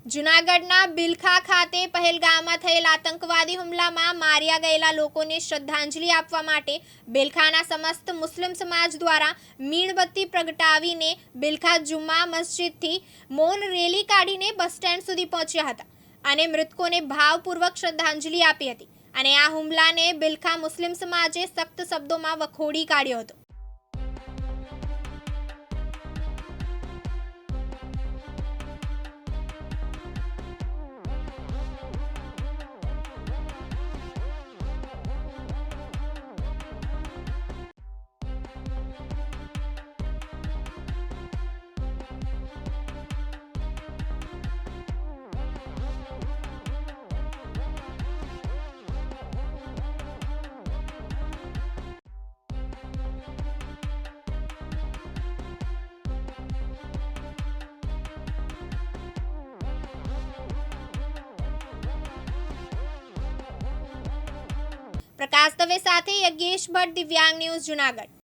જૂનાગઢના બિલખા ખાતે પહેલગામમાં થયેલ આતંકવાદી હુમલામાં માર્યા ગયેલા લોકોને શ્રદ્ધાંજલિ આપવા માટે બિલખાના સમસ્ત મુસ્લિમ સમાજ દ્વારા મીણબત્તી પ્રગટાવીને બિલખા જુમ્મા મસ્જિદથી મૌન રેલી કાઢીને બસ સ્ટેન્ડ સુધી પહોંચ્યા હતા અને મૃતકોને ભાવપૂર્વક શ્રદ્ધાંજલિ આપી હતી અને આ હુમલાને બિલખા મુસ્લિમ સમાજે સખ્ત શબ્દોમાં વખોડી કાઢ્યો હતો। પ્રકાશ દવે સાથે યજ્ઞેશ ભટ્ટ, દિવ્યાંગ ન્યૂઝ, જૂનાગઢ।